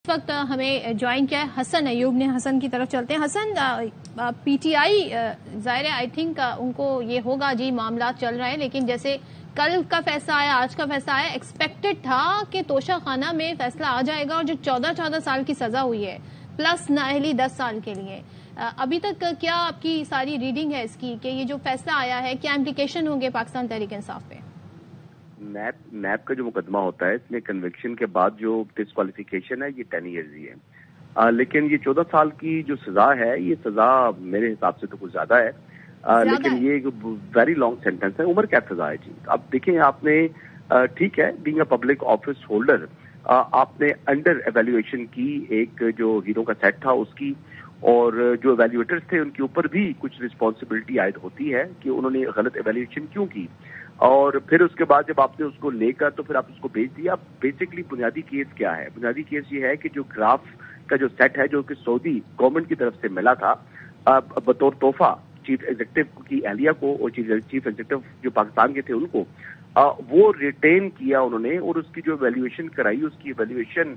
इस वक्त हमें ज्वाइन किया है हसन अयूब ने। हसन की तरफ चलते हैं। हसन, पीटीआई जाहिर है आई थिंक उनको ये होगा जी मामला चल रहे हैं, लेकिन जैसे कल का फैसला आया, आज का फैसला आया, एक्सपेक्टेड था कि तोशाखाना में फैसला आ जाएगा और जो 14 साल की सजा हुई है प्लस नाअहली 10 साल के लिए, अभी तक क्या आपकी सारी रीडिंग है इसकी कि ये जो फैसला आया है क्या इम्प्लीकेशन होंगे पाकिस्तान तहरीक इंसाफ पे? नैब का जो मुकदमा होता है इसमें कन्विक्शन के बाद जो डिस्क्वालिफिकेशन है ये 10 ईयर्स ही है, लेकिन ये 14 साल की जो सजा है ये सजा मेरे हिसाब से तो कुछ ज्यादा है, लेकिन ये एक वेरी लॉन्ग सेंटेंस है। उम्र कैद सजा है जी। अब देखिए आपने ठीक है being a public office holder आपने अंडर एवेल्युएशन की एक जो हीरो का सेट था उसकी, और जो एवेल्युएटर्स थे उनके ऊपर भी कुछ रिस्पॉन्सिबिलिटी आयद होती है कि उन्होंने गलत एवेल्युएशन क्यों की, और फिर उसके बाद जब आपने उसको लेकर तो फिर आप उसको भेज दिया। बेसिकली बुनियादी केस क्या है? बुनियादी केस ये है कि जो ग्राफ का जो सेट है जो कि सऊदी गवर्नमेंट की तरफ से मिला था बतौर तोहफा चीफ एग्जीक्यूटिव की एहलिया को और चीफ एग्जीक्यूटिव जो पाकिस्तान के थे उनको, वो रिटेन किया उन्होंने, और उसकी जो वैल्यूएशन कराई, उसकी वैल्यूएशन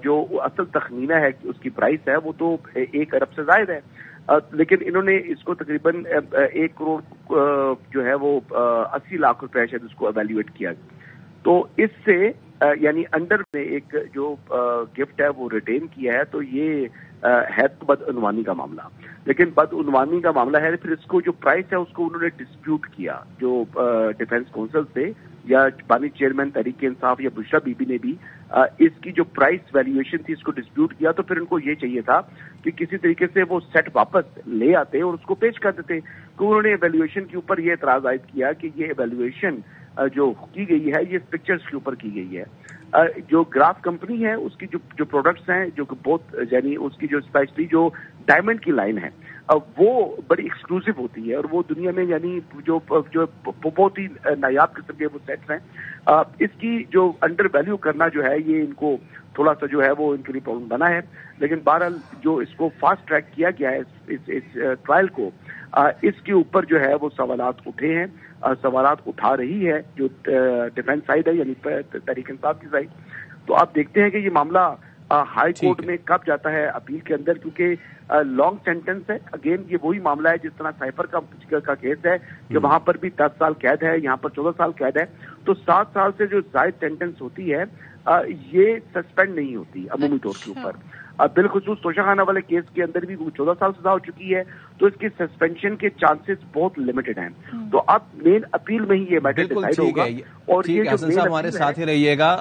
जो असल तखमीना है उसकी प्राइस है वो तो 1 अरब से ज्यादा है, लेकिन इन्होंने इसको तकरीबन 1 करोड़ जो है वो 80 लाख रुपए शायद उसको एवेल्युएट किया। तो इससे यानी अंडर में एक जो गिफ्ट है वो रिटेन किया है, तो ये है तो बदउनवानी का मामला। लेकिन बदउनवानी का मामला है, फिर इसको जो प्राइस है उसको उन्होंने डिस्प्यूट किया, जो डिफेंस काउंसिल से या बानी चेयरमैन तहरीक इंसाफ या बुशरा बीबी ने भी इसकी जो प्राइस वैल्यूएशन थी इसको डिस्प्यूट किया। तो फिर उनको ये चाहिए था कि किसी तरीके से वो सेट वापस ले आते और उसको पेश कर देते। तो उन्होंने वैल्यूएशन के ऊपर ये एतराज आयद किया कि ये वैल्यूएशन जो की गई है ये पिक्चर्स के ऊपर की गई है। जो ग्राफ कंपनी है उसकी जो प्रोडक्ट्स हैं जो बहुत यानी उसकी जो स्पेशली जो डायमंड की लाइन है वो बड़ी एक्सक्लूसिव होती है, और वो दुनिया में यानी जो बहुत ही नायाब किस्म के वो सेट्स हैं। इसकी जो अंडर वैल्यू करना जो है ये इनको थोड़ा सा जो है वो इनके लिए प्रॉब्लम बना है। लेकिन बहरहाल जो इसको फास्ट ट्रैक किया गया है इस ट्रायल को, इसके ऊपर जो है वो सवालात उठे हैं, सवालात उठा रही है जो डिफेंस साइड है यानी तहरीक इंसाफ की साइड। तो आप देखते हैं कि ये मामला हाई कोर्ट में कब जाता है अपील के अंदर, क्योंकि लॉन्ग सेंटेंस है। अगेन ये वही मामला है जिस तरह साइफर का केस है कि वहां पर भी 10 साल कैद है, यहाँ पर 14 साल कैद है। तो 7 साल से जो जायद सेंटेंस होती है ये सस्पेंड नहीं होती अमूमी तौर के ऊपर। बिलखुसूस तोशाखाना वाले केस के अंदर भी 14 साल सजा हो चुकी है, तो इसकी सस्पेंशन के चांसेस बहुत लिमिटेड हैं। तो अब मेन अपील में ही ये मैटर डिसाइड होगा। और ये जो हमारे साथ ही रहिएगा।